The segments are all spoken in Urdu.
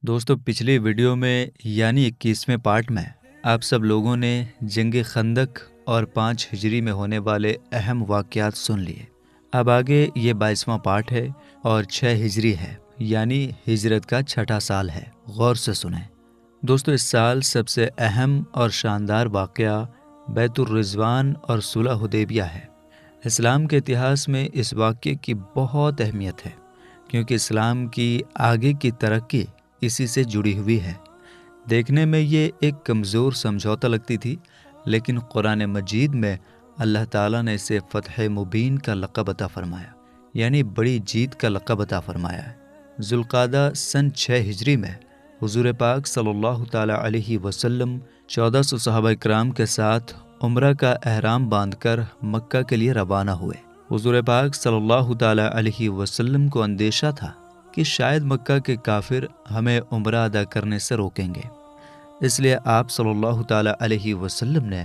دوستو پچھلی ویڈیو میں یعنی 21ویں پارٹ میں آپ سب لوگوں نے جنگ خندق اور 5 ہجری میں ہونے والے اہم واقعات سن لیے۔ اب آگے یہ 22واں پارٹ ہے اور 6 ہجری ہے، یعنی ہجرت کا 6واں سال ہے۔ غور سے سنیں دوستو، اس سال سب سے اہم اور شاندار واقعہ بیت الرضوان اور صلح حدیبیہ ہے۔ اسلام کے اتہاس میں اس واقعے کی بہت اہمیت ہے، کیونکہ اسلام کی آگے کی ترقی اسی سے جڑی ہوئی ہے۔ دیکھنے میں یہ ایک کمزور سمجھوتا لگتی تھی، لیکن قرآن مجید میں اللہ تعالیٰ نے اسے فتح مبین کا لقب عطا فرمایا، یعنی بڑی جیت کا لقب عطا فرمایا ہے۔ ذوالقعدہ سن 6 ہجری میں حضور پاک صلی اللہ تعالیٰ علیہ وسلم 1400 صحابہ کرام کے ساتھ عمرہ کا احرام باندھ کر مکہ کے لیے روانہ ہوئے۔ حضور پاک صلی اللہ تعالیٰ علیہ وسلم کو اندیشہ تھا کہ شاید مکہ کے کافر ہمیں عمرہ ادا کرنے سے روکیں گے، اس لیے آپ صلی اللہ تعالیٰ علیہ وسلم نے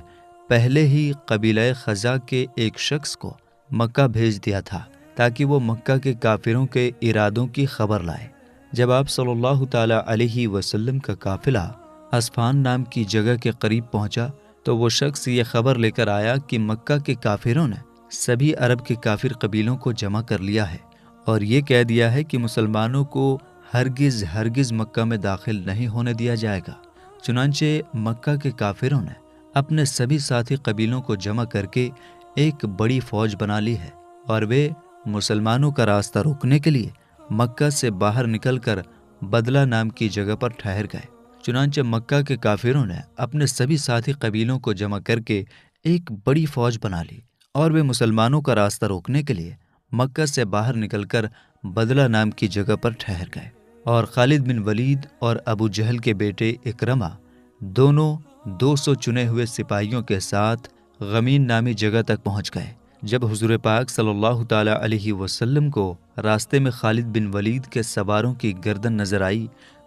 پہلے ہی قبیلہ خزاع کے ایک شخص کو مکہ بھیج دیا تھا تاکہ وہ مکہ کے کافروں کے ارادوں کی خبر لائے۔ جب آپ صلی اللہ تعالیٰ علیہ وسلم کا قافلہ اسفان نام کی جگہ کے قریب پہنچا تو وہ شخص یہ خبر لے کر آیا کہ مکہ کے کافروں نے سبھی عرب کے کافر قبیلوں کو جمع کر لیا ہے اور یہ کہہ دیا ہے کہ مسلمانوں کو ہرگز مکہ میں داخل نہیں ہونے دیا جائے گا۔ چنانچہ مکہ کے کافروں نے اپنے سبھی ساتھی قبیلوں کو جمع کر کے ایک بڑی فوج بنا لی ہے اور وہ مسلمانوں کا راستہ روکنے کے لیے مکہ سے باہر نکل کر بدلہ نام کی جگہ پر ٹھہر گئے۔ چنانچہ مکہ کے کافروں نے اپنے سبھی ساتھی قبیلوں کو جمع کر کے ایک بڑی فوج بنا لی اور وہ مسلمانوں کا راستہ روکنے کے لیے مکہ سے باہر نکل کر بدلہ نام کی جگہ پر ٹھہر گئے، اور خالد بن ولید اور ابو جہل کے بیٹے اکرمہ دونوں 200 چنے ہوئے سپاہیوں کے ساتھ غمین نامی جگہ تک پہنچ گئے۔ جب حضور پاک صلی اللہ تعالیٰ علیہ وسلم کو راستے میں خالد بن ولید کے سواروں کی گردن نظر آئی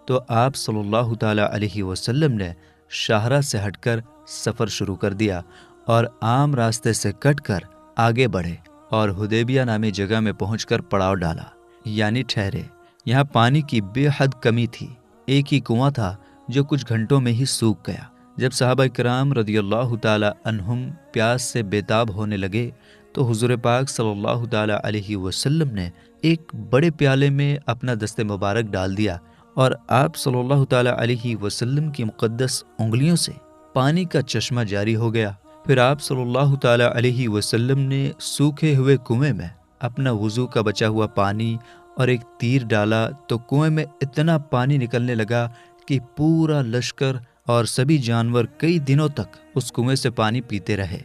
تو آپ صلی اللہ تعالیٰ علیہ وسلم نے شاہراہ سے ہٹ کر سفر شروع کر دیا اور عام راستے سے کٹ کر آگے بڑھے اور حدیبیہ نامی جگہ میں پہنچ کر پڑاؤ ڈالا، یعنی ٹھہرے۔ یہاں پانی کی بے حد کمی تھی، ایک ہی کنواں تھا جو کچھ گھنٹوں میں ہی سوکھ گیا۔ جب صحابہ کرام رضی اللہ تعالی عنہم پیاس سے بےتاب ہونے لگے تو حضور پاک صلی اللہ تعالی علیہ وسلم نے ایک بڑے پیالے میں اپنا دست مبارک ڈال دیا اور آپ صلی اللہ تعالی علیہ وسلم کی مقدس انگلیوں سے پانی کا چشمہ جاری ہو گیا۔ پھر آپ صلی اللہ تعالی علیہ وسلم نے سوکھے ہوئے کنویں میں اپنا وضو کا بچا ہوا پانی اور ایک تیر ڈالا تو کنویں میں اتنا پانی نکلنے لگا کہ پورا لشکر اور سبھی جانور کئی دنوں تک اس کنویں سے پانی پیتے رہے۔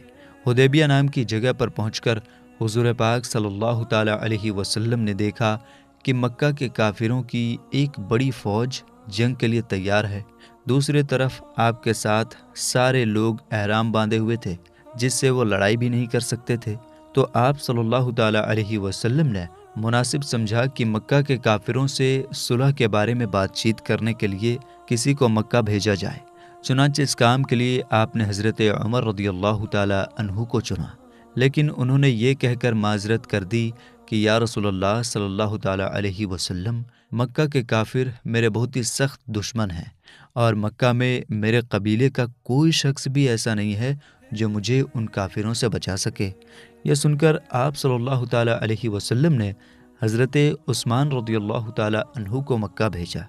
حدیبیہ نام کی جگہ پر پہنچ کر حضور پاک صلی اللہ تعالی علیہ وسلم نے دیکھا کہ مکہ کے کافروں کی ایک بڑی فوج جنگ کے لیے تیار ہے۔ دوسری طرف آپ کے ساتھ سارے لوگ احرام باندھے ہوئے تھے جس سے وہ لڑائی بھی نہیں کر سکتے تھے۔ تو آپ صلی اللہ تعالی علیہ وسلم نے مناسب سمجھا کہ مکہ کے کافروں سے صلح کے بارے میں بات چیت کرنے کے لیے کسی کو مکہ بھیجا جائے۔ چنانچہ اس کام کے لیے آپ نے حضرت عمر رضی اللہ تعالی عنہ کو چنا، لیکن انہوں نے یہ کہہ کر معذرت کر دی کہ یا رسول اللہ صلی اللہ تعالی علیہ وسلم، مکہ کے کافر میرے بہت ہی سخت دشمن ہیں اور مکہ میں میرے قبیلے کا کوئی شخص بھی ایسا نہیں ہے جو مجھے ان کافروں سے بچا سکے۔ یہ سن کر آپ صلی اللہ تعالی علیہ وسلم نے حضرت عثمان رضی اللہ تعالی عنہ کو مکہ بھیجا۔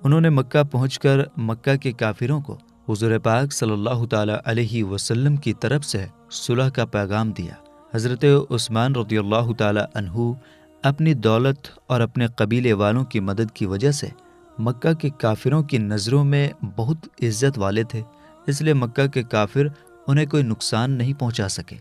انہوں نے مکہ پہنچ کر مکہ کے کافروں کو حضور پاک صلی اللہ تعالی علیہ وسلم کی طرف سے صلح کا پیغام دیا۔ حضرت عثمان رضی اللہ تعالی عنہ اپنی دولت اور اپنے قبیلے والوں کی مدد کی وجہ سے مکہ کے کافروں کی نظروں میں بہت عزت والے تھے، اس لیے مکہ کے کافر انہیں کوئی نقصان نہیں پہنچا سکے،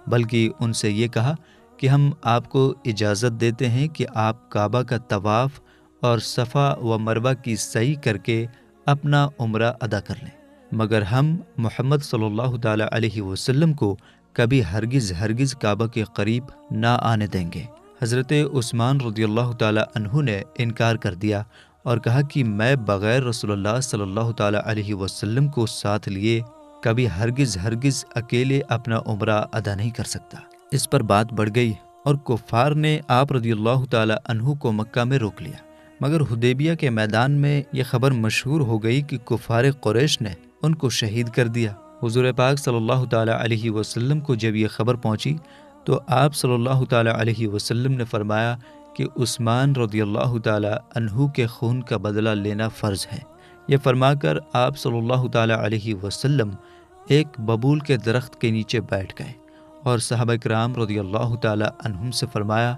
بلکہ ان سے یہ کہا کہ ہم آپ کو اجازت دیتے ہیں کہ آپ کعبہ کا طواف اور صفا و مروہ کی سعی کر کے اپنا عمرہ ادا کر لیں، مگر ہم محمد صلی اللہ تعالی علیہ وسلم کو کبھی ہرگز کعبہ کے قریب نہ آنے دیں گے۔ حضرت عثمان رضی اللہ تعالی عنہ نے انکار کر دیا اور کہا کہ میں بغیر رسول اللہ صلی اللہ تعالی علیہ وسلم کو ساتھ لیے کبھی ہرگز اکیلے اپنا عمرہ ادا نہیں کر سکتا۔ اس پر بات بڑھ گئی اور کفار نے آپ رضی اللہ تعالی عنہ کو مکہ میں روک لیا، مگر حدیبیہ کے میدان میں یہ خبر مشہور ہو گئی کہ کفار قریش نے ان کو شہید کر دیا۔ حضور پاک صلی اللہ تعالیٰ علیہ وسلم کو جب یہ خبر پہنچی تو آپ صلی اللہ تعالیٰ علیہ وسلم نے فرمایا کہ عثمان رضی اللہ تعالیٰ عنہ کے خون کا بدلہ لینا فرض ہے۔ یہ فرما کر آپ صلی اللہ تعالیٰ علیہ وسلم ایک ببول کے درخت کے نیچے بیٹھ گئے اور صحابہ کرام رضی اللہ تعالیٰ عنہم سے فرمایا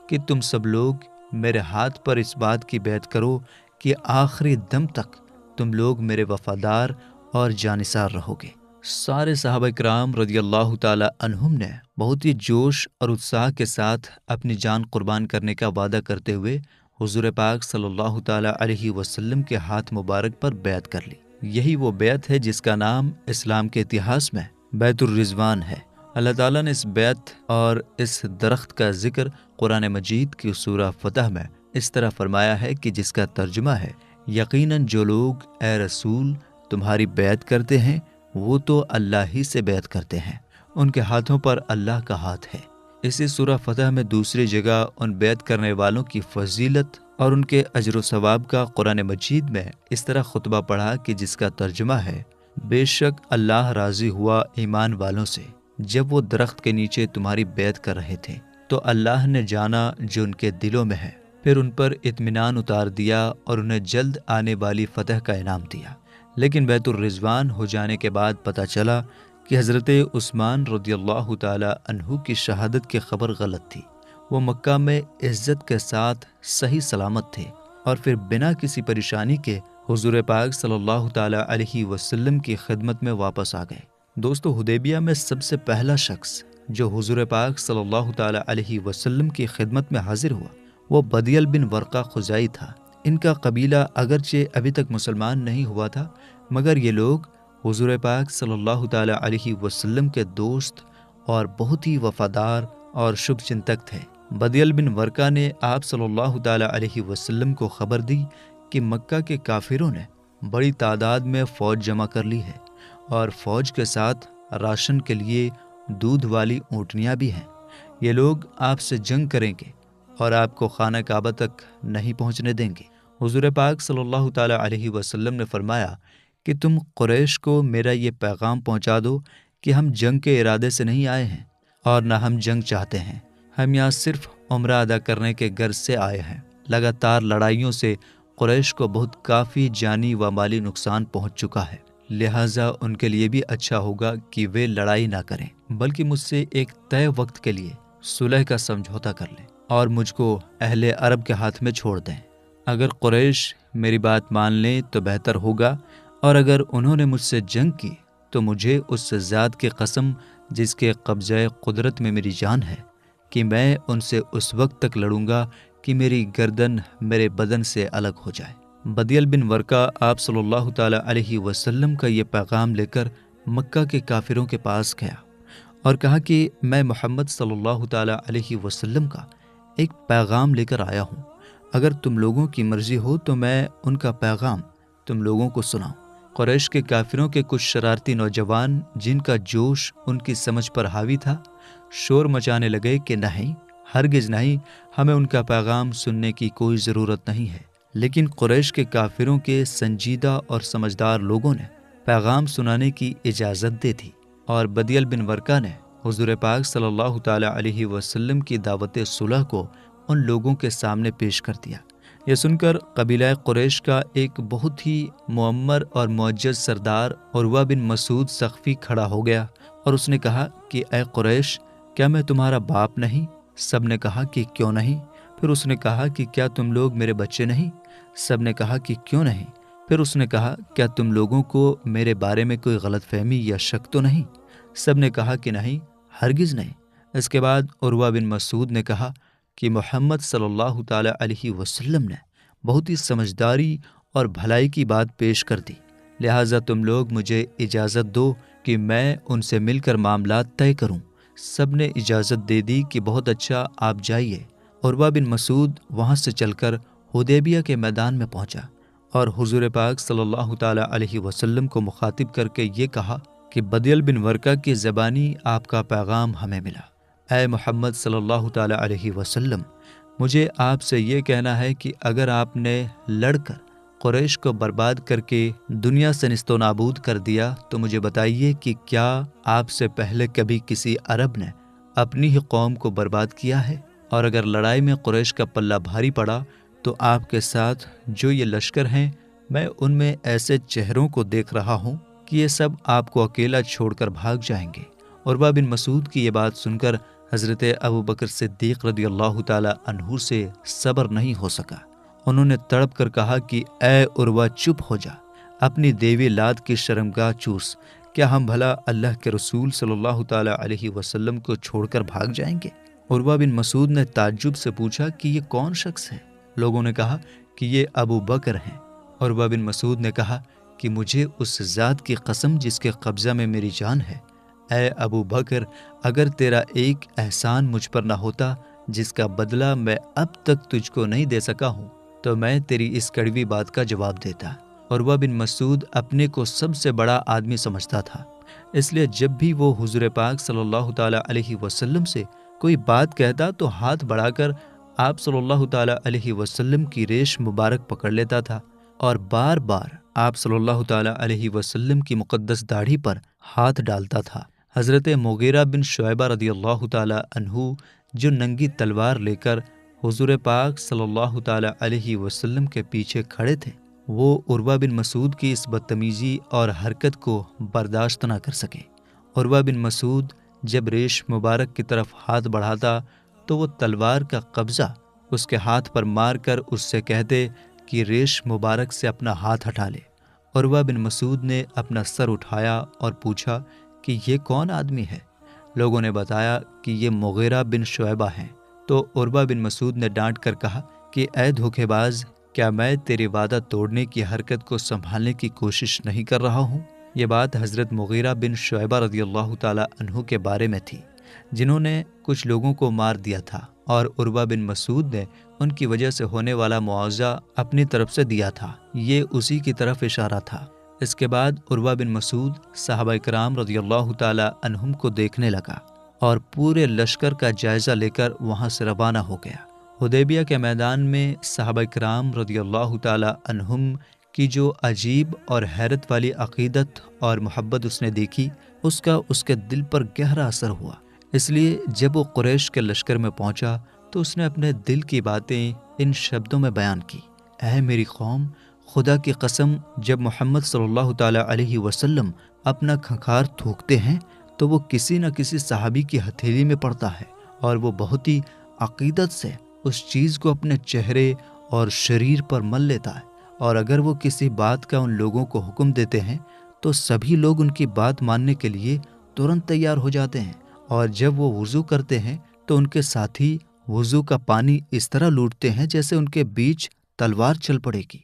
کہ تم سب لوگ میرے ہاتھ پر اس بات کی بیعت کرو کہ آخری دم تک تم لوگ میرے وفادار اور جانثار رہو گے۔ سارے صحابہ کرام رضی اللہ تعالیٰ عنہم نے بہت ہی جوش اور اتساہ کے ساتھ اپنی جان قربان کرنے کا وعدہ کرتے ہوئے حضور پاک صلی اللہ تعالیٰ علیہ وسلم کے ہاتھ مبارک پر بیعت کر لی۔ یہی وہ بیعت ہے جس کا نام اسلام کے اتہاس میں بیعت الرضوان ہے۔ اللہ تعالیٰ نے اس بیعت اور اس درخت کا ذکر قرآن مجید کی سورہ فتح میں اس طرح فرمایا ہے کہ جس کا ترجمہ ہے، یقیناً جو لوگ اے رسول تمہاری بیعت کرتے ہیں وہ تو اللہ ہی سے بیعت کرتے ہیں، ان کے ہاتھوں پر اللہ کا ہاتھ ہے۔ اسی سورہ فتح میں دوسری جگہ ان بیعت کرنے والوں کی فضیلت اور ان کے اجر و ثواب کا قرآن مجید میں اس طرح خطبہ پڑھا کہ جس کا ترجمہ ہے، بے شک اللہ راضی ہوا ایمان والوں سے جب وہ درخت کے نیچے تمہاری بیعت کر رہے تھے تو اللہ نے جانا جو ان کے دلوں میں ہے، پھر ان پر اطمینان اتار دیا اور انہیں جلد آنے والی فتح کا انعام دیا۔ لیکن بیت الرضوان ہو جانے کے بعد پتہ چلا کہ حضرت عثمان رضی اللہ تعالی عنہ کی شہادت کی خبر غلط تھی۔ وہ مکہ میں عزت کے ساتھ صحیح سلامت تھے اور پھر بنا کسی پریشانی کے حضور پاک صلی اللہ تعالی علیہ وسلم کی خدمت میں واپس آ گئے۔ دوستو، حدیبیہ میں سب سے پہلا شخص جو حضور پاک صلی اللہ تعالی علیہ وسلم کی خدمت میں حاضر ہوا وہ بدیل بن ورقہ خزائی تھا۔ ان کا قبیلہ اگرچہ ابھی تک مسلمان نہیں ہوا تھا، مگر یہ لوگ حضور پاک صلی اللہ تعالی علیہ وسلم کے دوست اور بہت ہی وفادار اور شبھ چنتک تھے۔ بدیل بن ورقہ نے آپ صلی اللہ تعالی علیہ وسلم کو خبر دی کہ مکہ کے کافروں نے بڑی تعداد میں فوج جمع کر لی ہے اور فوج کے ساتھ راشن کے لیے دودھ والی اونٹنیاں بھی ہیں۔ یہ لوگ آپ سے جنگ کریں گے اور آپ کو خانہ کعبہ تک نہیں پہنچنے دیں گے۔ حضور پاک صلی اللہ تعالی علیہ وسلم نے فرمایا کہ تم قریش کو میرا یہ پیغام پہنچا دو کہ ہم جنگ کے ارادے سے نہیں آئے ہیں اور نہ ہم جنگ چاہتے ہیں، ہم یہاں صرف عمرہ ادا کرنے کے غرض سے آئے ہیں۔ لگاتار لڑائیوں سے قریش کو بہت کافی جانی و مالی نقصان پہنچ چکا ہے، لہٰذا ان کے لیے بھی اچھا ہوگا کہ وہ لڑائی نہ کریں بلکہ مجھ سے ایک طے وقت کے لیے صلح کا سمجھوتا کر لیں اور مجھ کو اہل عرب کے ہاتھ میں چھوڑ دیں۔ اگر قریش میری بات مان لیں تو بہتر ہوگا، اور اگر انہوں نے مجھ سے جنگ کی تو مجھے اس ذات کی قسم جس کے قبضہ قدرت میں میری جان ہے کہ میں ان سے اس وقت تک لڑوں گا کہ میری گردن میرے بدن سے الگ ہو جائے۔ بدیل بن ورقہ آپ صلی اللہ تعالی علیہ وسلم کا یہ پیغام لے کر مکہ کے کافروں کے پاس گیا اور کہا کہ میں محمد صلی اللہ تعالی علیہ وسلم کا ایک پیغام لے کر آیا ہوں، اگر تم لوگوں کی مرضی ہو تو میں ان کا پیغام تم لوگوں کو سناؤں۔ قریش کے کافروں کے کچھ شرارتی نوجوان جن کا جوش ان کی سمجھ پر حاوی تھا شور مچانے لگے کہ نہیں، ہرگز نہیں، ہمیں ان کا پیغام سننے کی کوئی ضرورت نہیں ہے۔ لیکن قریش کے کافروں کے سنجیدہ اور سمجھدار لوگوں نے پیغام سنانے کی اجازت دے دی اور بدیل بن ورقہ نے حضور پاک صلی اللہ تعالی علیہ وسلم کی دعوت صلح کو ان لوگوں کے سامنے پیش کر دیا۔ یہ سن کر قبیلہ قریش کا ایک بہت ہی معمر اور معجز سردار عروہ بن مسعود ثقفی کھڑا ہو گیا اور اس نے کہا کہ اے قریش، کیا میں تمہارا باپ نہیں؟ سب نے کہا کہ کیوں نہیں؟ پھر اس نے کہا کہ کیا تم لوگ میرے بچے نہیں؟ سب نے کہا کہ کیوں نہیں؟ پھر اس نے کہا کیا تم لوگوں کو میرے بارے میں کوئی غلط فہمی یا شک تو نہیں؟ سب نے کہا کہ نہیں، ہرگز نہیں۔ اس کے بعد عروہ بن مسعود نے کہا کہ محمد صلی اللہ تعالی علیہ وسلم نے بہت ہی سمجھداری اور بھلائی کی بات پیش کر دی، لہٰذا تم لوگ مجھے اجازت دو کہ میں ان سے مل کر معاملات طے کروں۔ سب نے اجازت دے دی کہ بہت اچھا، آپ جائیے۔ عروہ بن مسعود وہاں سے چل کر حدیبیہ کے میدان میں پہنچا اور حضور پاک صلی اللہ تعالی علیہ وسلم کو مخاطب کر کے یہ کہا کہ بدیل بن ورقہ کی زبانی آپ کا پیغام ہمیں ملا۔ اے محمد صلی اللہ تعالی علیہ وسلم، مجھے آپ سے یہ کہنا ہے کہ اگر آپ نے لڑ کر قریش کو برباد کر کے دنیا سے نیست و نابود کر دیا تو مجھے بتائیے کہ کیا آپ سے پہلے کبھی کسی عرب نے اپنی ہی قوم کو برباد کیا ہے؟ اور اگر لڑائی میں قریش کا پلہ بھاری پڑا تو آپ کے ساتھ جو یہ لشکر ہیں، میں ان میں ایسے چہروں کو دیکھ رہا ہوں کہ یہ سب آپ کو اکیلا چھوڑ کر بھاگ جائیں گے۔ عروہ بن مسعود کی یہ بات سن کر حضرت ابوبکر صدیق رضی اللہ تعالی عنہ سے صبر نہیں ہو سکا۔ انہوں نے تڑپ کر کہا کہ اے عروہ، چپ ہو جا، اپنی دیوی لات کی شرمگاہ چوس۔ کیا ہم بھلا اللہ کے رسول صلی اللہ تعالی علیہ وسلم کو چھوڑ کر بھاگ جائیں گے؟ عروہ بن مسعود نے تعجب سے پوچھا کہ یہ کون شخص ہے؟ لوگوں نے کہا کہ یہ ابو بکر ہیں۔ عروہ بن مسعود نے کہا کہ مجھے اس ذات کی قسم جس کے قبضہ میں میری جان ہے، اے ابو بکر، اگر تیرا ایک احسان مجھ پر نہ ہوتا جس کا بدلہ میں اب تک تجھ کو نہیں دے سکا ہوں تو میں تیری اس کڑوی بات کا جواب دیتا۔ عروہ بن مسعود اپنے کو سب سے بڑا آدمی سمجھتا تھا، اس لیے جب بھی وہ حضور پاک صلی اللہ تعالی علیہ وسلم سے کوئی بات کہتا تو ہاتھ بڑھا کر آپ صلی اللہ تعالی علیہ وسلم کی ریش مبارک پکڑ لیتا تھا اور بار بار آپ صلی اللہ تعالی علیہ وسلم کی مقدس داڑھی پر ہاتھ ڈالتا تھا۔ حضرت مغیرہ بن شعبہ رضی اللہ تعالی عنہ جو ننگی تلوار لے کر حضور پاک صلی اللہ تعالی علیہ وسلم کے پیچھے کھڑے تھے، وہ عروہ بن مسعود کی اس بدتمیزی اور حرکت کو برداشت نہ کر سکے۔ عروہ بن مسعود جب ریش مبارک کی طرف ہاتھ بڑھاتا تو وہ تلوار کا قبضہ اس کے ہاتھ پر مار کر اس سے کہتے کہ ریش مبارک سے اپنا ہاتھ ہٹا لے۔ عروہ بن مسعود نے اپنا سر اٹھایا اور پوچھا کہ یہ کون آدمی ہے؟ لوگوں نے بتایا کہ یہ مغیرہ بن شعبہ ہیں۔ تو عروہ بن مسعود نے ڈانٹ کر کہا کہ اے دھوکے باز، کیا میں تیری وعدہ توڑنے کی حرکت کو سنبھالنے کی کوشش نہیں کر رہا ہوں؟ یہ بات حضرت مغیرہ بن شعبہ رضی اللہ تعالی عنہ کے بارے میں تھی، جنہوں نے کچھ لوگوں کو مار دیا تھا، اور عروہ بن مسعود نے ان کی وجہ سے ہونے والا معاوضہ اپنی طرف سے دیا تھا۔ یہ اسی کی طرف اشارہ تھا۔ اس کے بعد عروہ بن مسعود صحابہ کرام رضی اللہ تعالی عنہم کو دیکھنے لگا اور پورے لشکر کا جائزہ لے کر وہاں سے روانہ ہو گیا۔ حدیبیہ کے میدان میں صحابہ کرام رضی اللہ تعالی عنہم کی جو عجیب اور حیرت والی عقیدت اور محبت اس نے دیکھی، اس کا اس کے دل پر گہرا اثر ہوا۔ اس لیے جب وہ قریش کے لشکر میں پہنچا تو اس نے اپنے دل کی باتیں ان شبدوں میں بیان کی: اے میری قوم، خدا کی قسم، جب محمد صلی اللہ تعالی علیہ وسلم اپنا کھنکھار تھوکتے ہیں تو وہ کسی نہ کسی صحابی کی ہتھیلی میں پڑتا ہے، اور وہ بہت ہی عقیدت سے اس چیز کو اپنے چہرے اور شریر پر مل لیتا ہے، اور اگر وہ کسی بات کا ان لوگوں کو حکم دیتے ہیں تو سبھی لوگ ان کی بات ماننے کے لیے ترنت تیار ہو جاتے ہیں، اور جب وہ وضو کرتے ہیں تو ان کے ساتھی وضو کا پانی اس طرح لوٹتے ہیں جیسے ان کے بیچ تلوار چل پڑے گی،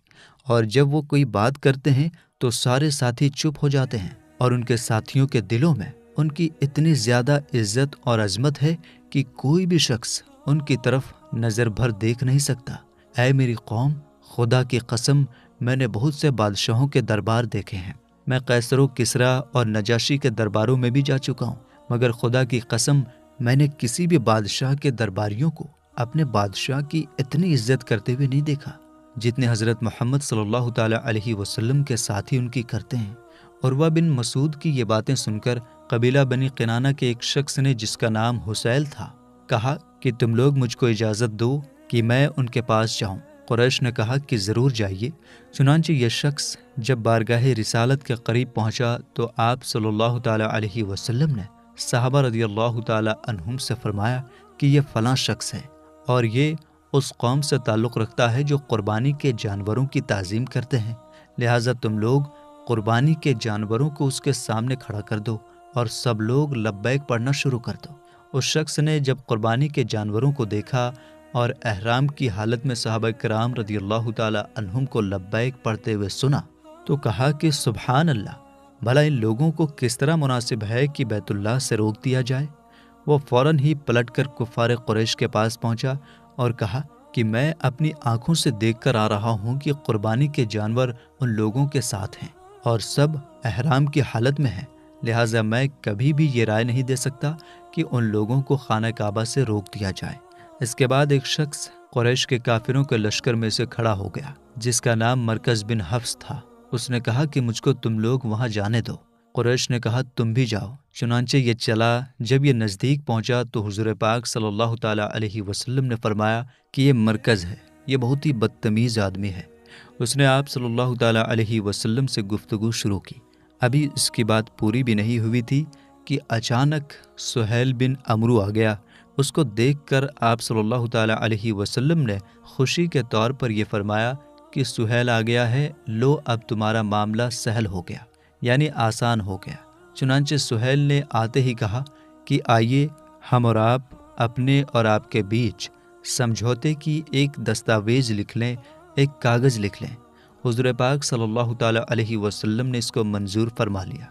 اور جب وہ کوئی بات کرتے ہیں تو سارے ساتھی چپ ہو جاتے ہیں، اور ان کے ساتھیوں کے دلوں میں ان کی اتنی زیادہ عزت اور عظمت ہے کہ کوئی بھی شخص ان کی طرف نظر بھر دیکھ نہیں سکتا۔ اے میری قوم، خدا کی قسم، میں نے بہت سے بادشاہوں کے دربار دیکھے ہیں، میں قیصر و کسریٰ اور نجاشی کے درباروں میں بھی جا چکا ہوں، مگر خدا کی قسم میں نے کسی بھی بادشاہ کے درباریوں کو اپنے بادشاہ کی اتنی عزت کرتے ہوئے نہیں دیکھا جتنے حضرت محمد صلی اللہ تعالی علیہ وسلم کے ساتھی ان کی کرتے ہیں۔ عروہ بن مسعود کی یہ باتیں سن کر قبیلہ بنی کنانہ کے ایک شخص نے، جس کا نام حسیل تھا، کہا کہ تم لوگ مجھ کو اجازت دو کہ میں ان کے پاس جاؤں۔ قریش نے کہا کہ ضرور جائیے۔ چنانچہ یہ شخص جب بارگاہ رسالت کے قریب پہنچا تو آپ صلی اللہ تعالی علیہ وسلم نے صحابہ رضی اللہ تعالی عنہم سے فرمایا کہ یہ فلاں شخص ہے، اور یہ اس قوم سے تعلق رکھتا ہے جو قربانی کے جانوروں کی تعظیم کرتے ہیں، لہٰذا تم لوگ قربانی کے جانوروں کو اس کے سامنے کھڑا کر دو اور سب لوگ لبیک پڑھنا شروع کر دو۔ اس شخص نے جب قربانی کے جانوروں کو دیکھا اور احرام کی حالت میں صحابہ کرام رضی اللہ تعالی عنہم کو لبیک پڑھتے ہوئے سنا تو کہا کہ سبحان اللہ، بھلا ان لوگوں کو کس طرح مناسب ہے کہ بیت اللہ سے روک دیا جائے۔ وہ فوراً ہی پلٹ کر کفار قریش کے پاس پہنچا اور کہا کہ میں اپنی آنکھوں سے دیکھ کر آ رہا ہوں کہ قربانی کے جانور ان لوگوں کے ساتھ ہیں اور سب احرام کی حالت میں ہیں، لہٰذا میں کبھی بھی یہ رائے نہیں دے سکتا کہ ان لوگوں کو خانہ کعبہ سے روک دیا جائے۔ اس کے بعد ایک شخص قریش کے کافروں کے لشکر میں سے کھڑا ہو گیا، جس کا نام مرکز بن حفص تھا۔ اس نے کہا کہ مجھ کو تم لوگ وہاں جانے دو۔ قریش نے کہا تم بھی جاؤ۔ چنانچہ یہ چلا۔ جب یہ نزدیک پہنچا تو حضور پاک صلی اللہ تعالیٰ علیہ وسلم نے فرمایا کہ یہ مرکز ہے، یہ بہت ہی بدتمیز آدمی ہے۔ اس نے آپ صلی اللہ تعالیٰ علیہ وسلم سے گفتگو شروع کی۔ ابھی اس کی بات پوری بھی نہیں ہوئی تھی کہ اچانک سہیل بن عمرو آ گیا۔ اس کو دیکھ کر آپ صلی اللہ تعالیٰ علیہ وسلم نے خوشی کے طور پر یہ فرمایا کہ سہیل آ گیا ہے، لو اب تمہارا معاملہ سہل ہو گیا، یعنی آسان ہو گیا۔ چنانچہ سہیل نے آتے ہی کہا کہ آئیے ہم اور آپ اپنے اور آپ کے بیچ سمجھوتے کی ایک دستاویز لکھ لیں، ایک کاغذ لکھ لیں۔ حضور پاک صلی اللہ تعالیٰ علیہ وسلم نے اس کو منظور فرما لیا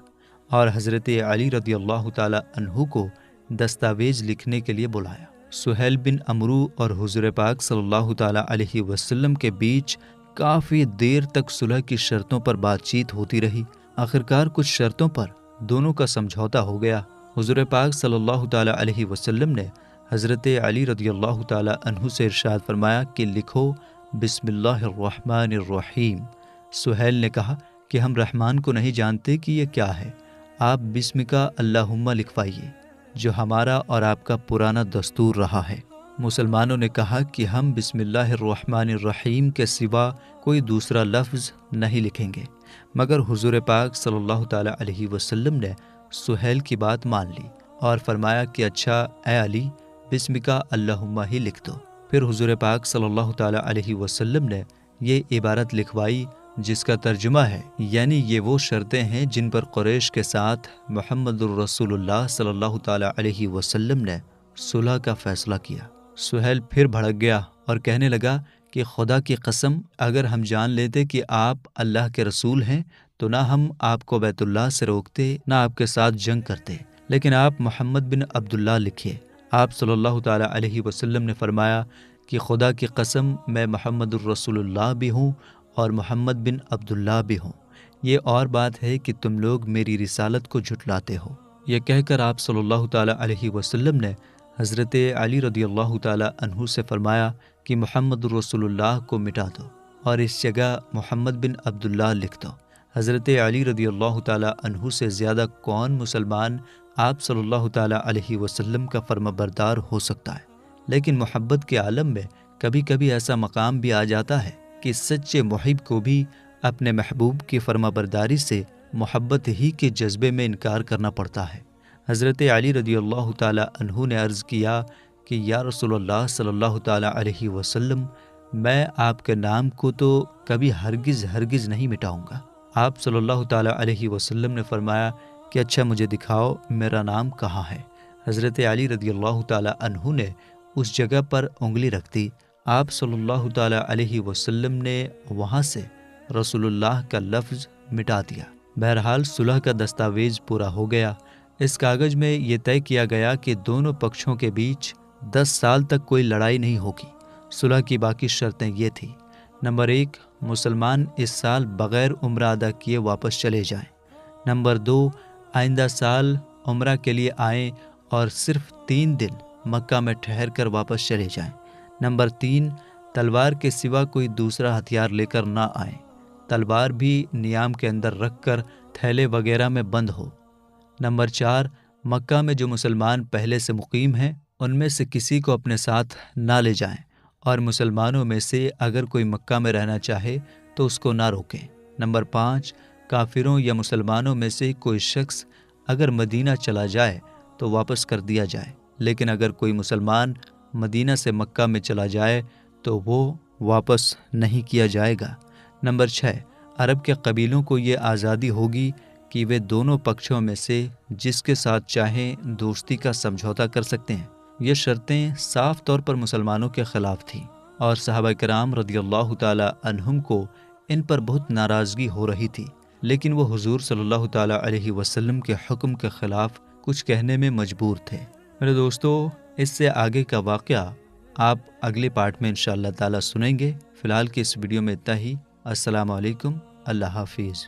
اور حضرت علی رضی اللہ تعالیٰ عنہ کو دستاویز لکھنے کے لیے بلایا۔ سہیل بن عمرو اور حضور پاک صلی اللہ تعالیٰ علیہ وسلم کے بیچ کافی دیر تک صلح کی شرطوں پر بات چیت ہوتی رہی۔ آخرکار کچھ شرطوں پر دونوں کا سمجھوتا ہو گیا۔ حضور پاک صلی اللہ تعالیٰ علیہ وسلم نے حضرت علی رضی اللہ تعالیٰ عنہ سے ارشاد فرمایا کہ لکھو بسم اللہ الرحمن الرحیم۔ سہیل نے کہا کہ ہم رحمان کو نہیں جانتے کہ یہ کیا ہے، آپ بسم کا اللہم لکھوائیے، جو ہمارا اور آپ کا پرانا دستور رہا ہے۔ مسلمانوں نے کہا کہ ہم بسم اللہ الرحمن الرحیم کے سوا کوئی دوسرا لفظ نہیں لکھیں گے، مگر حضور پاک صلی اللہ تعالیٰ علیہ وسلم نے سہیل کی بات مان لی اور فرمایا کہ اچھا اے علی بسم کا اللہم ہی لکھ دو۔ پھر حضور پاک صلی اللہ تعالیٰ علیہ وسلم نے یہ عبارت لکھوائی جس کا ترجمہ ہے، یعنی یہ وہ شرطیں ہیں جن پر قریش کے ساتھ محمد الرسول اللہ صلی اللہ تعالیٰ علیہ وسلم نے صلح کا فیصلہ کیا۔ سہیل پھر بھڑک گیا اور کہنے لگا کہ خدا کی قسم اگر ہم جان لیتے کہ آپ اللہ کے رسول ہیں تو نہ ہم آپ کو بیت اللہ سے روکتے نہ آپ کے ساتھ جنگ کرتے، لیکن آپ محمد بن عبداللہ لکھیے۔ آپ صلی اللہ تعالیٰ علیہ وسلم نے فرمایا کہ خدا کی قسم میں محمد الرسول اللہ بھی ہوں اور محمد بن عبداللہ بھی ہوں، یہ اور بات ہے کہ تم لوگ میری رسالت کو جھٹلاتے ہو۔ یہ کہہ کر آپ صلی اللہ تعالیٰ علیہ وسلم نے حضرت علی رضی اللہ تعالیٰ عنہ سے فرمایا کہ محمد الرسول اللہ کو مٹا دو اور اس جگہ محمد بن عبداللہ لکھ دو۔ حضرت علی رضی اللہ تعالیٰ عنہ سے زیادہ کون مسلمان آپ صلی اللہ تعالیٰ علیہ وسلم کا فرما بردار ہو سکتا ہے؟ لیکن محبت کے عالم میں کبھی کبھی ایسا مقام بھی آ جاتا ہے کہ سچے محب کو بھی اپنے محبوب کی فرما برداری سے محبت ہی کے جذبے میں انکار کرنا پڑتا ہے۔ حضرت علی رضی اللہ تعالیٰ عنہ نے عرض کیا کہ یا رسول اللہ صلی اللہ تعالیٰ علیہ وسلم، میں آپ کے نام کو تو کبھی ہرگز نہیں مٹاؤں گا۔ آپ صلی اللہ تعالیٰ علیہ وسلم نے فرمایا کہ اچھا مجھے دکھاؤ میرا نام کہاں ہے۔ حضرت علی رضی اللہ تعالیٰ عنہ نے اس جگہ پر انگلی رکھ دی۔ آپ صلی اللہ تعالیٰ علیہ وسلم نے وہاں سے رسول اللہ کا لفظ مٹا دیا۔ بہرحال صلح کا دستاویز پورا ہو گیا۔ اس کاغذ میں یہ طے کیا گیا کہ دونوں پکشوں کے بیچ 10 سال تک کوئی لڑائی نہیں ہوگی۔ صلح کی باقی شرطیں یہ تھیں: نمبر 1، مسلمان اس سال بغیر عمرہ ادا کیے واپس چلے جائیں۔ نمبر 2، آئندہ سال عمرہ کے لیے آئیں اور صرف 3 دن مکہ میں ٹھہر کر واپس چلے جائیں۔ نمبر 3، تلوار کے سوا کوئی دوسرا ہتھیار لے کر نہ آئیں، تلوار بھی نیام کے اندر رکھ کر تھیلے وغیرہ میں بند ہو۔ نمبر 4، مکہ میں جو مسلمان پہلے سے مقیم ہیں ان میں سے کسی کو اپنے ساتھ نہ لے جائیں، اور مسلمانوں میں سے اگر کوئی مکہ میں رہنا چاہے تو اس کو نہ روکیں۔ نمبر 5، کافروں یا مسلمانوں میں سے کوئی شخص اگر مدینہ چلا جائے تو واپس کر دیا جائے، لیکن اگر کوئی مسلمان مدینہ سے مکہ میں چلا جائے تو وہ واپس نہیں کیا جائے گا۔ نمبر 6، عرب کے قبیلوں کو یہ آزادی ہوگی کہ وہ دونوں پکشوں میں سے جس کے ساتھ چاہیں دوستی کا سمجھوتا کر سکتے ہیں۔ یہ شرطیں صاف طور پر مسلمانوں کے خلاف تھیں اور صحابہ کرام رضی اللہ تعالیٰ عنہم کو ان پر بہت ناراضگی ہو رہی تھی، لیکن وہ حضور صلی اللہ تعالیٰ علیہ وسلم کے حکم کے خلاف کچھ کہنے میں مجبور تھے۔ میرے دوستو، اس سے آگے کا واقعہ آپ اگلے پارٹ میں انشاءاللہ تعالیٰ سنیں گے۔ فی الحال کی اس ویڈیو میں اتنا ہی۔ السلام علیکم، اللہ حافظ۔